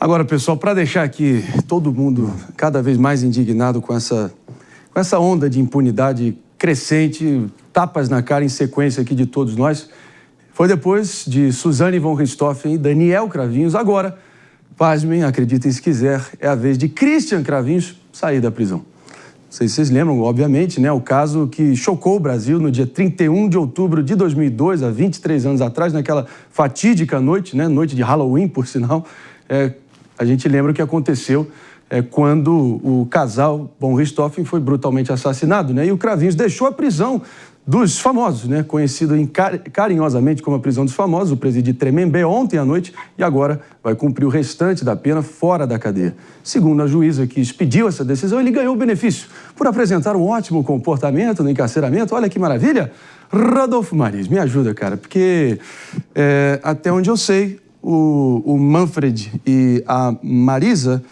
Agora, pessoal, para deixar aqui todo mundo cada vez mais indignado com essa onda de impunidade crescente, tapas na cara em sequência aqui de todos nós, foi depois de Suzane von Richthofen e Daniel Cravinhos. Agora, pasmem, acreditem se quiser, é a vez de Christian Cravinhos sair da prisão. Não sei se vocês lembram, obviamente, né, o caso que chocou o Brasil no dia 31 de outubro de 2002, há 23 anos atrás, naquela fatídica noite, né, noite de Halloween, por sinal. A gente lembra o que aconteceu quando o casal von Richthofen foi brutalmente assassinado, né, e o Cravinhos deixou a prisão dos famosos, né, conhecido carinhosamente como a prisão dos famosos, o presídio de Tremembé ontem à noite, e agora vai cumprir o restante da pena fora da cadeia. Segundo a juíza que expediu essa decisão, ele ganhou o benefício por apresentar um ótimo comportamento no encarceramento. Olha que maravilha! Rodolfo Maris, me ajuda, cara, porque até onde eu sei, o Manfred e a Marisa...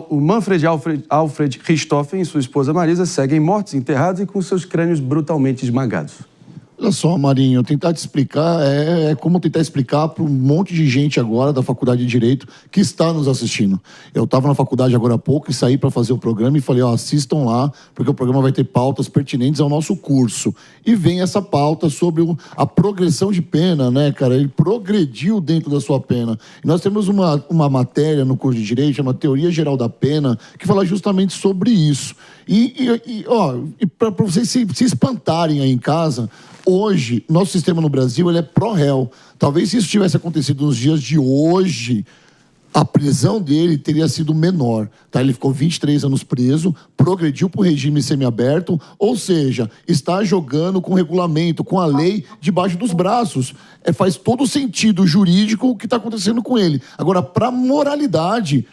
o Manfred Alfred Richthofen e sua esposa Marisa seguem mortos, enterrados e com seus crânios brutalmente esmagados. Olha só, Marinho, tentar te explicar é como tentar explicar para um monte de gente agora da Faculdade de Direito que está nos assistindo. Eu estava na faculdade agora há pouco e saí para fazer o programa e falei, ó, assistam lá, porque o programa vai ter pautas pertinentes ao nosso curso. E vem essa pauta sobre a progressão de pena, né, cara? Ele progrediu dentro da sua pena. E nós temos uma matéria no curso de Direito, chama Teoria Geral da Pena, que fala justamente sobre isso. E para vocês se espantarem aí em casa, hoje, nosso sistema no Brasil ele é pró-réu. Talvez se isso tivesse acontecido nos dias de hoje, a prisão dele teria sido menor. Tá? Ele ficou 23 anos preso, progrediu para o regime semiaberto, ou seja, está jogando com o regulamento, com a lei debaixo dos braços. Faz todo sentido jurídico o que está acontecendo com ele. Agora, para a moralidade...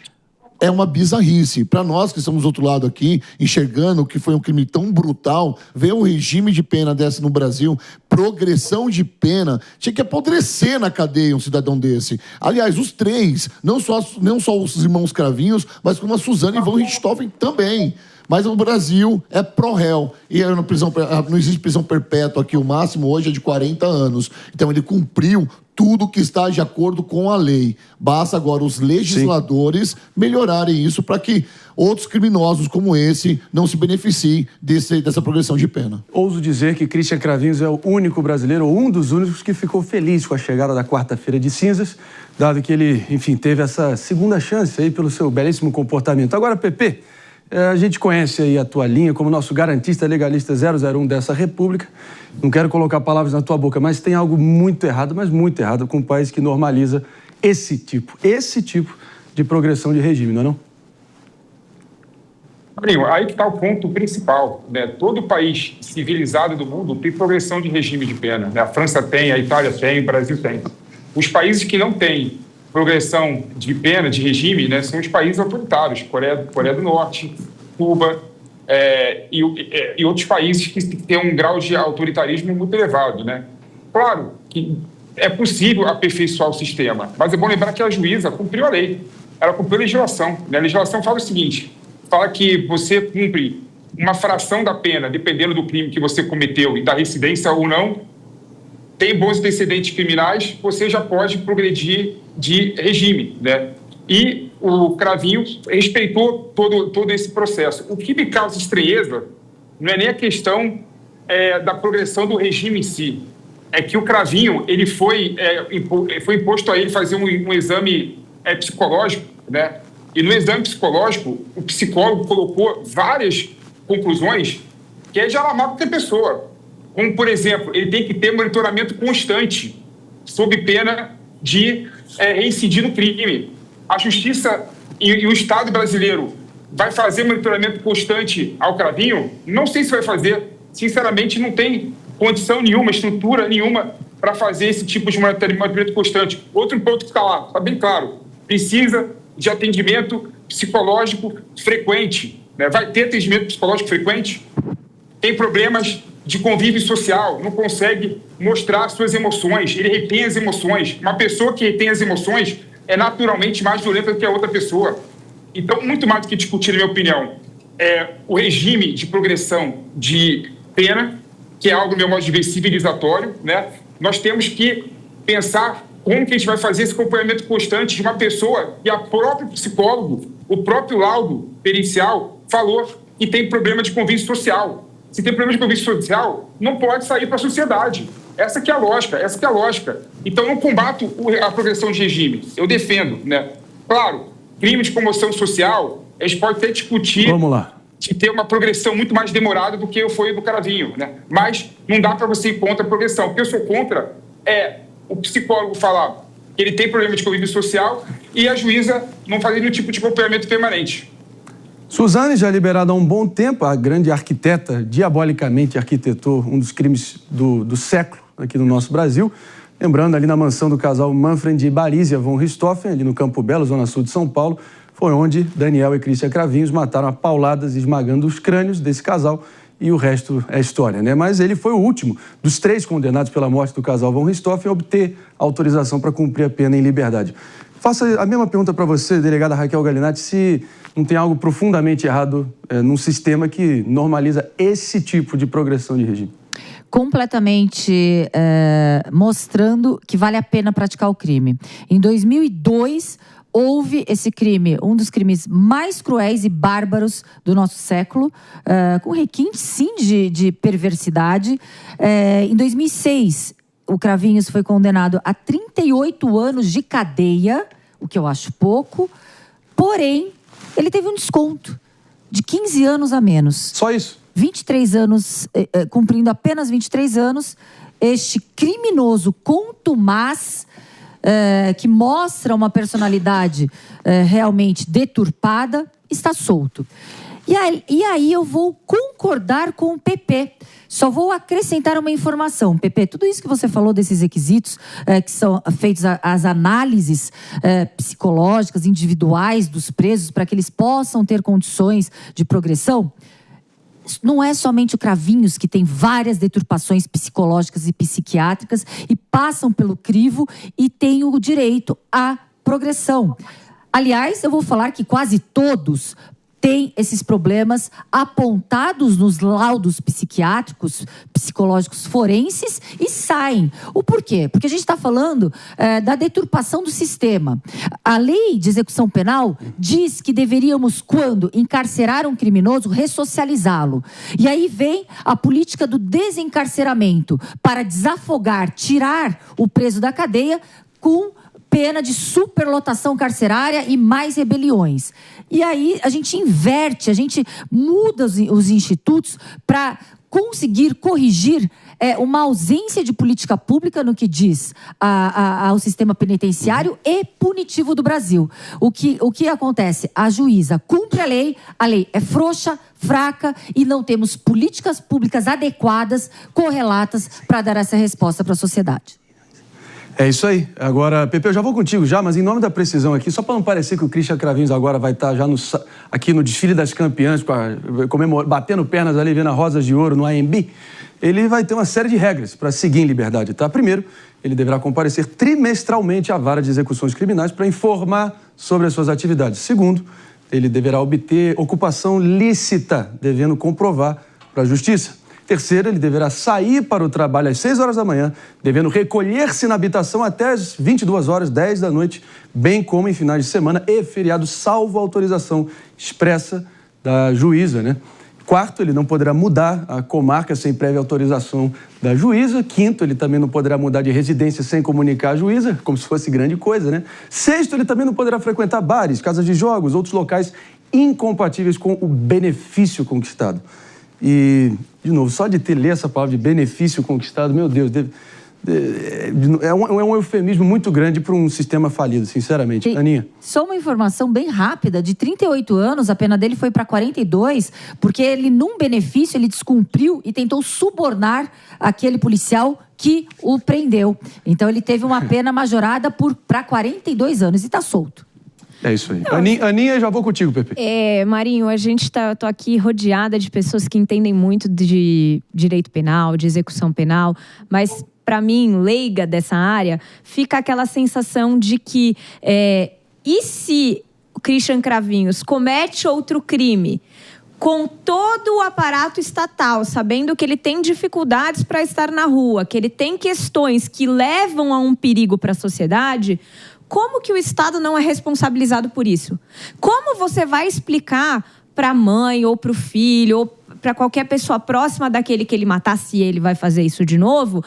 é uma bizarrice. Para nós que estamos do outro lado aqui, enxergando que foi um crime tão brutal, ver um regime de pena dessa no Brasil, progressão de pena, tinha que apodrecer na cadeia um cidadão desse. Aliás, os três, não só os irmãos Cravinhos, mas como a Suzane von Richthofen também. Mas o Brasil é pró-réu. E não existe prisão perpétua aqui. O máximo hoje é de 40 anos. Então ele cumpriu tudo que está de acordo com a lei. Basta agora os legisladores melhorarem isso para que outros criminosos como esse não se beneficiem dessa progressão de pena. Ouso dizer que Christian Cravinhos é o único brasileiro, ou um dos únicos, que ficou feliz com a chegada da quarta-feira de cinzas, dado que ele, enfim, teve essa segunda chance aí pelo seu belíssimo comportamento. Agora, Pepe, a gente conhece aí a tua linha como nosso garantista legalista 001 dessa república. Não quero colocar palavras na tua boca, mas tem algo muito errado, mas muito errado, com um país que normaliza esse tipo de progressão de regime, não é não? Aí que está o ponto principal, né? Todo país civilizado do mundo tem progressão de regime de pena, né? A França tem, a Itália tem, o Brasil tem. Os países que não têm progressão de pena, de regime, né, são os países autoritários, Coreia do Norte, Cuba e outros países que têm um grau de autoritarismo muito elevado, né? Claro que é possível aperfeiçoar o sistema, mas é bom lembrar que a juíza cumpriu a lei, ela cumpriu a legislação, né? A legislação fala o seguinte, fala que você cumpre uma fração da pena, dependendo do crime que você cometeu e da reincidência ou não, tem bons antecedentes criminais, você já pode progredir de regime, né? E o Cravinho respeitou todo esse processo. O que me causa estranheza não é nem a questão da progressão do regime em si, é que o Cravinho ele foi imposto a ele fazer um exame psicológico, né? E no exame psicológico, o psicólogo colocou várias conclusões que é de alarmar qualquer pessoa. Como, por exemplo, ele tem que ter monitoramento constante, sob pena de reincidir no crime. A Justiça e o Estado brasileiro vai fazer monitoramento constante ao Cravinho? Não sei se vai fazer. Sinceramente, não tem condição nenhuma, estrutura nenhuma para fazer esse tipo de monitoramento constante. Outro ponto que está lá, está bem claro, precisa de atendimento psicológico frequente, né? Vai ter atendimento psicológico frequente? Tem problemas de convívio social, não consegue mostrar suas emoções, ele retém as emoções. Uma pessoa que retém as emoções é naturalmente mais violenta do que a outra pessoa. Então, muito mais do que discutir, na minha opinião, o regime de progressão de pena, que é algo, no meu modo de ver, civilizatório, né? Nós temos que pensar Como que a gente vai fazer esse acompanhamento constante de uma pessoa e a própria psicólogo, o próprio laudo pericial falou que tem problema de convívio social. Se tem problema de convívio social, não pode sair para a sociedade. Essa que é a lógica, Então, eu não combato a progressão de regime, eu defendo, né? Claro, crime de comoção social, a gente pode até discutir... Vamos lá. De ter uma progressão muito mais demorada do que foi do Cravinho, né? Mas não dá para você ir contra a progressão. O que eu sou contra é o psicólogo falar que ele tem problema de convívio social e a juíza não fazer nenhum tipo de acompanhamento permanente. Suzane, já liberada há um bom tempo, a grande arquiteta, diabolicamente arquitetou um dos crimes do século aqui no nosso Brasil. Lembrando, ali na mansão do casal Manfred e Barísia von Richthofen, ali no Campo Belo, zona sul de São Paulo, foi onde Daniel e Christian Cravinhos mataram a pauladas, esmagando os crânios desse casal, e o resto é história, né? Mas ele foi o último dos 3 condenados pela morte do casal von Richthofen a obter autorização para cumprir a pena em liberdade. Faço a mesma pergunta para você, delegada Raquel Galinatti, se não tem algo profundamente errado num sistema que normaliza esse tipo de progressão de regime. Completamente mostrando que vale a pena praticar o crime. Em 2002... houve esse crime, um dos crimes mais cruéis e bárbaros do nosso século, com requinte, sim, de perversidade. Em 2006, o Cravinhos foi condenado a 38 anos de cadeia, o que eu acho pouco, porém, ele teve um desconto de 15 anos a menos. Só isso? 23 anos, cumprindo apenas 23 anos, este criminoso contumaz, que mostra uma personalidade realmente deturpada, está solto. E aí eu vou concordar com o PP. Só vou acrescentar uma informação. PP, tudo isso que você falou desses requisitos, que são feitos as análises psicológicas, individuais dos presos, para que eles possam ter condições de progressão, não é somente o Cravinhos que tem várias deturpações psicológicas e psiquiátricas e passam pelo crivo e têm o direito à progressão. Aliás, eu vou falar que quase todos têm esses problemas apontados nos laudos psiquiátricos, psicológicos forenses e saem. O porquê? Porque a gente está falando da deturpação do sistema. A lei de execução penal diz que deveríamos, quando encarcerar um criminoso, ressocializá-lo. E aí vem a política do desencarceramento para desafogar, tirar o preso da cadeia com pena de superlotação carcerária e mais rebeliões. E aí a gente inverte, a gente muda os institutos para conseguir corrigir uma ausência de política pública no que diz ao sistema penitenciário e punitivo do Brasil. O que acontece? A juíza cumpre a lei é frouxa, fraca e não temos políticas públicas adequadas, correlatas para dar essa resposta para a sociedade. É isso aí. Agora, Pepe, eu já vou contigo já, mas em nome da precisão aqui, só para não parecer que o Christian Cravinhos agora vai estar já aqui no desfile das campeãs, batendo pernas ali, vendo a Rosas de Ouro no AMB, ele vai ter uma série de regras para seguir em liberdade, tá? Primeiro, ele deverá comparecer trimestralmente à vara de execuções criminais para informar sobre as suas atividades. Segundo, ele deverá obter ocupação lícita, devendo comprovar para a justiça. Terceiro, ele deverá sair para o trabalho às 6 horas da manhã, devendo recolher-se na habitação até às 22 horas, 10 da noite, bem como em finais de semana e feriado, salvo autorização expressa da juíza, né? Quarto, ele não poderá mudar a comarca sem prévia autorização da juíza. Quinto, ele também não poderá mudar de residência sem comunicar à juíza, como se fosse grande coisa, né? Sexto, ele também não poderá frequentar bares, casas de jogos, outros locais incompatíveis com o benefício conquistado. E, de novo, só de ler essa palavra de benefício conquistado, meu Deus, é um eufemismo muito grande para um sistema falido, sinceramente. Sim. Aninha? Só uma informação bem rápida, de 38 anos, a pena dele foi para 42, porque ele, num benefício, ele descumpriu e tentou subornar aquele policial que o prendeu. Então, ele teve uma pena majorada para 42 anos e está solto. É isso aí. Aninha, já vou contigo, Pepe. Marinho, tô aqui rodeada de pessoas que entendem muito de direito penal, de execução penal, mas para mim, leiga dessa área, fica aquela sensação de que e se o Christian Cravinhos comete outro crime, com todo o aparato estatal, sabendo que ele tem dificuldades para estar na rua, que ele tem questões que levam a um perigo para a sociedade, como que o Estado não é responsabilizado por isso? Como você vai explicar para a mãe ou para o filho ou para qualquer pessoa próxima daquele que ele matar, se ele vai fazer isso de novo,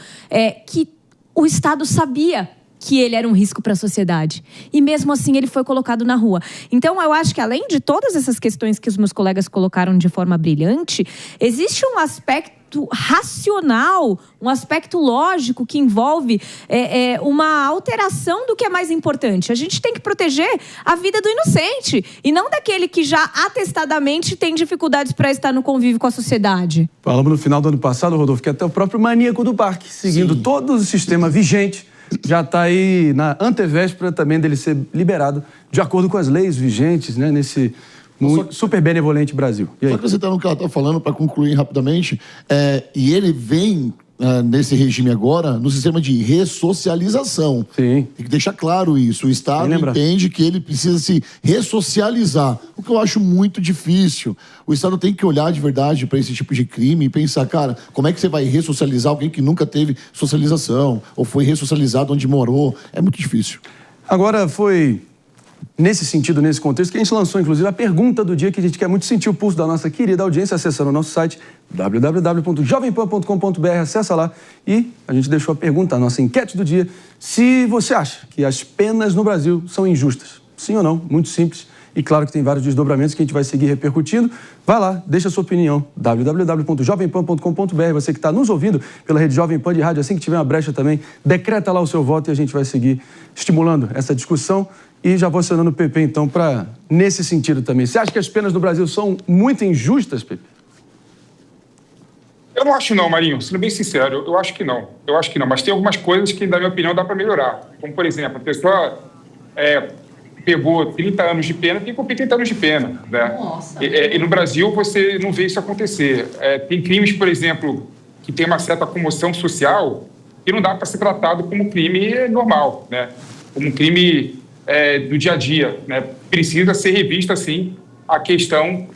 que o Estado sabia que ele era um risco para a sociedade. E mesmo assim ele foi colocado na rua. Então eu acho que além de todas essas questões que os meus colegas colocaram de forma brilhante, existe um aspecto racional, um aspecto lógico que envolve uma alteração do que é mais importante. A gente tem que proteger a vida do inocente e não daquele que já atestadamente tem dificuldades para estar no convívio com a sociedade. Falamos no final do ano passado, Rodolfo, que até o próprio maníaco do parque, seguindo todo o sistema vigente, já está aí na antevéspera também dele ser liberado, de acordo com as leis vigentes, né, nesse super benevolente Brasil. Só que você está no que ela está falando, para concluir rapidamente, e ele vem nesse regime agora no sistema de ressocialização. Sim. Tem que deixar claro isso. O Estado entende que ele precisa se ressocializar, o que eu acho muito difícil. O Estado tem que olhar de verdade para esse tipo de crime e pensar, cara, como é que você vai ressocializar alguém que nunca teve socialização ou foi ressocializado onde morou? É muito difícil. Agora foi nesse sentido, nesse contexto, que a gente lançou, inclusive, a pergunta do dia, que a gente quer muito sentir o pulso da nossa querida audiência, acessando o nosso site www.jovempan.com.br, acessa lá, e a gente deixou a pergunta, a nossa enquete do dia, se você acha que as penas no Brasil são injustas. Sim ou não? Muito simples. E claro que tem vários desdobramentos que a gente vai seguir repercutindo. Vai lá, deixa a sua opinião. www.jovempan.com.br. Você que está nos ouvindo pela rede Jovem Pan de rádio, assim que tiver uma brecha também, decreta lá o seu voto e a gente vai seguir estimulando essa discussão. E já vou acionando o PP, então, para nesse sentido também. Você acha que as penas no Brasil são muito injustas, PP? Eu não acho não, Marinho. Sendo bem sincero, eu acho que não. Eu acho que não. Mas tem algumas coisas que, na minha opinião, dá para melhorar. Como, por exemplo, a pessoa pegou 30 anos de pena, tem que cumprir 30 anos de pena. Né? Nossa. E no Brasil você não vê isso acontecer. Tem crimes, por exemplo, que tem uma certa comoção social que não dá para ser tratado como crime normal, né? Como um crime do dia a dia. Né? Precisa ser revista, assim, a questão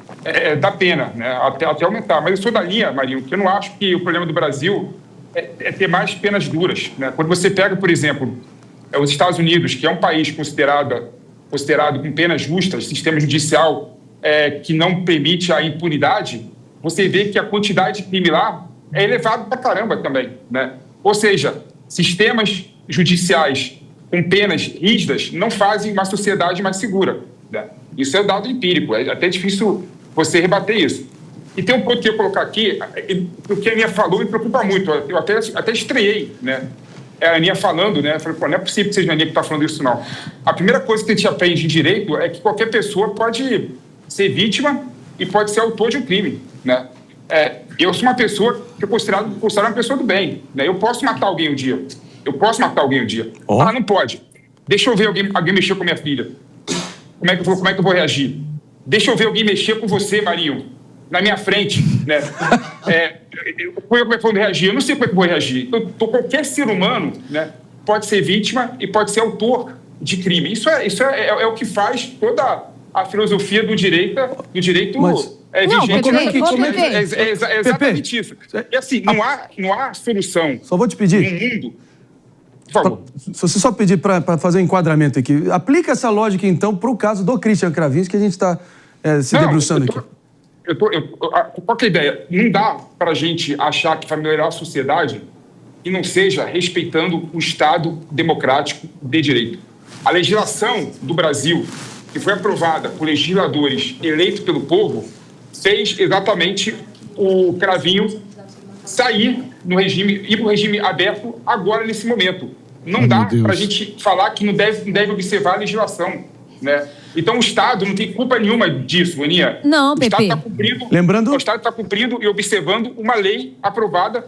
da pena, né? até aumentar. Mas eu sou da linha, Marinho, que eu não acho que o problema do Brasil é ter mais penas duras. Né? Quando você pega, por exemplo, os Estados Unidos, que é um país considerado com penas justas, sistema judicial que não permite a impunidade, você vê que a quantidade de crime lá é elevada pra caramba também, né? Ou seja, sistemas judiciais com penas rígidas não fazem uma sociedade mais segura, né? Isso é um dado empírico, é até difícil você rebater isso. E tem um ponto que eu ia colocar aqui, o que a Aninha falou me preocupa muito, eu até estranhei, né? A Aninha falando, né? Eu falei, pô, não é possível que seja a Aninha que está falando isso, não. A primeira coisa que a gente aprende em direito é que qualquer pessoa pode ser vítima e pode ser autor de um crime, né? Eu sou uma pessoa que eu considero uma pessoa do bem, né? Eu posso matar alguém um dia. Oh. Ah, não pode. Deixa eu ver alguém mexer com minha filha. Como é que eu vou reagir? Deixa eu ver alguém mexer com você, Marinho, na minha frente, né? Como é que eu vou reagir? Eu não sei como é que eu vou reagir. Qualquer ser humano, né, pode ser vítima e pode ser autor de crime. Isso é o que faz toda a filosofia do direito vigente. Não, é exatamente isso. E assim, não há solução. Só vou te pedir. No mundo. Por favor. Se você só pedir para fazer um enquadramento aqui, aplica essa lógica, então, para o caso do Christian Kravinski, que a gente está se debruçando aqui. Qual que é a ideia? Não dá para a gente achar que vai melhorar a sociedade e não seja respeitando o Estado democrático de direito. A legislação do Brasil, que foi aprovada por legisladores eleitos pelo povo, fez exatamente o Cravinho sair ir para o regime aberto agora, nesse momento. Não dá para a gente falar que não deve observar a legislação, né? Então o Estado não tem culpa nenhuma disso, Aninha. Não, o Estado está cumprindo. Lembrando... O Estado está cumprindo e observando uma lei aprovada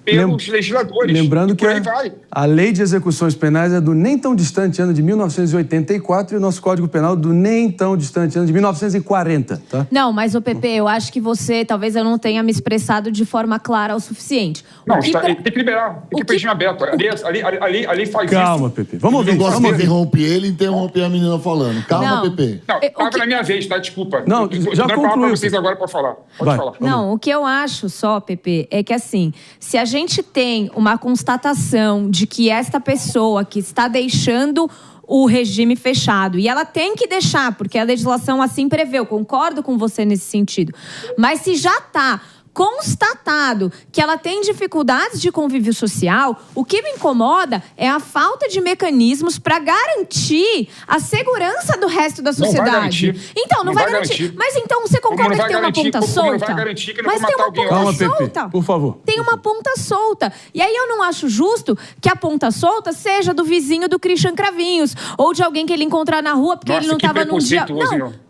pelos legisladores. Lembrando que aí vai. a lei de execuções penais é do nem tão distante ano de 1984 e o nosso Código Penal do nem tão distante ano de 1940, tá? Não, mas, ô Pepe, eu acho que você, talvez eu não tenha me expressado de forma clara o suficiente. Não, tem que liberar, tem que regime aberto. A lei faz isso. Calma, Pepe. Vamos ouvir. Eu gosto de interromper ele e interromper a menina falando. Calma, Não. Pepe. Não, estava na minha vez, tá? Desculpa. Não, já eu concluiu. para vocês agora para falar. Pode falar. Não, o que eu acho só, Pepe, é que assim, se a gente tem uma constatação de que esta pessoa que está deixando o regime fechado, e ela tem que deixar, porque a legislação assim prevê, eu concordo com você nesse sentido, mas se já está constatado que ela tem dificuldades de convívio social, o que me incomoda é a falta de mecanismos para garantir a segurança do resto da sociedade. Então, não vai garantir. Mas então você concorda que tem uma ponta solta? Não vai garantir que não Mas vai tem matar uma alguém. ponta Calma, solta. Pepe, por favor. Tem uma ponta solta. E aí eu não acho justo que a ponta solta seja do vizinho do Christian Cravinhos ou de alguém que ele encontrar na rua porque ele não estava num dia... Não.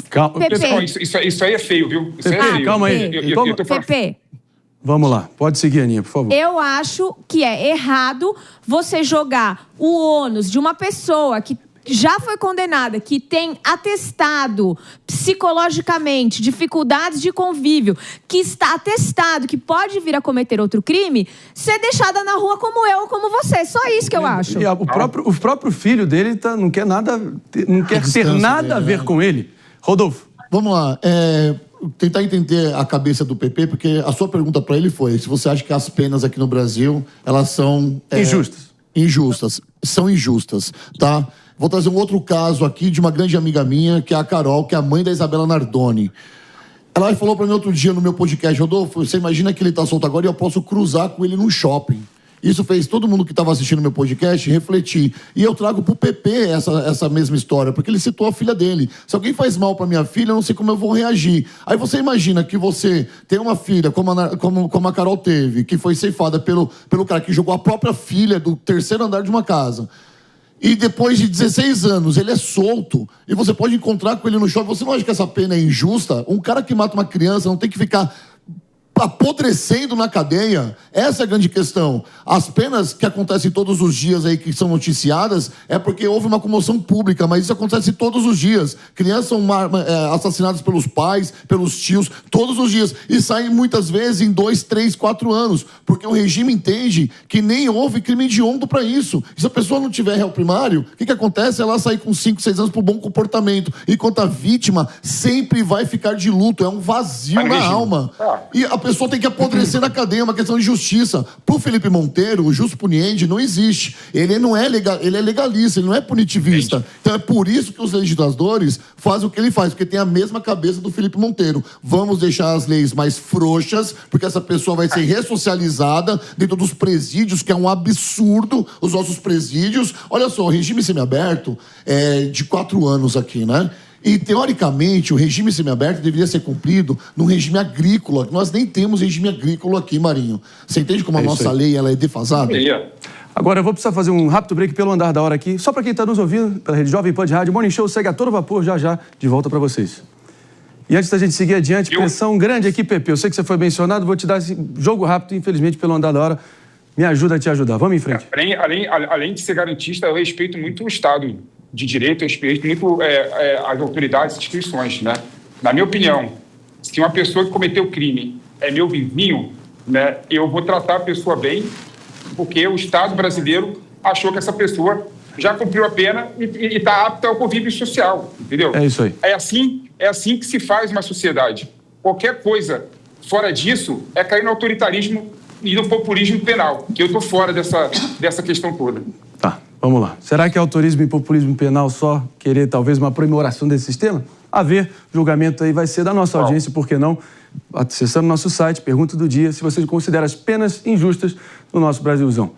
Calma, Pepe. Pessoal, isso aí é feio, viu? Isso aí é feio. Calma aí. Eu tô falando. Pepe, Vamos lá. Pode seguir, Aninha, por favor. eu acho que é errado você jogar o ônus de uma pessoa que já foi condenada, que tem atestado psicologicamente dificuldades de convívio, que está atestado que pode vir a cometer outro crime, ser deixada na rua como eu ou como você. Só isso que eu acho. E o próprio filho dele não quer ter nada a ver com ele. Rodolfo. Vamos lá. Tentar entender a cabeça do PP, porque a sua pergunta para ele foi se você acha que as penas aqui no Brasil, elas são... Injustas. Injustas. São injustas, tá? Vou trazer um outro caso aqui de uma grande amiga minha, que é a Carol, que é a mãe da Isabela Nardoni. Ela falou para mim outro dia no meu podcast, Rodolfo, você imagina que ele tá solto agora e eu posso cruzar com ele num shopping. Isso fez todo mundo que estava assistindo meu podcast refletir. E eu trago pro PP essa mesma história, porque ele citou a filha dele. Se alguém faz mal para minha filha, eu não sei como eu vou reagir. Aí você imagina que você tem uma filha, como a Carol teve, que foi ceifada pelo cara que jogou a própria filha do terceiro andar de uma casa. E depois de 16 anos, ele é solto, e você pode encontrar com ele no shopping. Você não acha que essa pena é injusta? Um cara que mata uma criança não tem que ficar apodrecendo na cadeia? Essa é a grande questão. As penas que acontecem todos os dias aí, que são noticiadas, é porque houve uma comoção pública, mas isso acontece todos os dias. Crianças são assassinadas pelos pais, pelos tios, todos os dias, e saem muitas vezes em 2, 3, 4 anos, porque o regime entende que nem houve crime hediondo para isso. E se a pessoa não tiver réu primário, o que acontece? Ela sai com 5, 6 anos por bom comportamento, enquanto a vítima sempre vai ficar de luto, é um vazio na alma. E a pessoa tem que apodrecer na cadeia, é uma questão de justiça. Pro Felipe Monteiro, o jus puniendi não existe. Ele não é legal, ele é legalista, ele não é punitivista. Então é por isso que os legisladores fazem o que ele faz, porque tem a mesma cabeça do Felipe Monteiro. Vamos deixar as leis mais frouxas, porque essa pessoa vai ser ressocializada dentro dos presídios, que é um absurdo, os nossos presídios. Olha só, o regime semiaberto é de 4 anos aqui, né? E, teoricamente, o regime semiaberto deveria ser cumprido num regime agrícola. Nós nem temos regime agrícola aqui, Marinho. Você entende como a nossa lei ela é defasada? Agora, eu vou precisar fazer um rápido break pelo andar da hora aqui. Só para quem está nos ouvindo, pela Rede Jovem Pan de Rádio, Morning Show segue a todo vapor, já, de volta para vocês. E antes da gente seguir adiante, pressão grande aqui, Pepe. Eu sei que você foi mencionado, vou te dar esse jogo rápido, infelizmente, pelo andar da hora. Me ajuda a te ajudar. Vamos em frente. Além de ser garantista, eu respeito muito o Estado de Direito, eu respeito muito as autoridades e instituições, né? Na minha opinião, se uma pessoa que cometeu crime é meu vizinho, né, eu vou tratar a pessoa bem, porque o Estado brasileiro achou que essa pessoa já cumpriu a pena e está apta ao convívio social, entendeu? É isso aí. É assim que se faz uma sociedade. Qualquer coisa fora disso é cair no autoritarismo e no populismo penal, que eu estou fora dessa questão toda. Tá, vamos lá. Será que é autorismo e populismo penal só querer talvez uma aprimoração desse sistema? A ver, o julgamento aí vai ser da nossa audiência, por que não? Acessando nosso site, pergunta do dia, se você considera as penas injustas no nosso Brasilzão.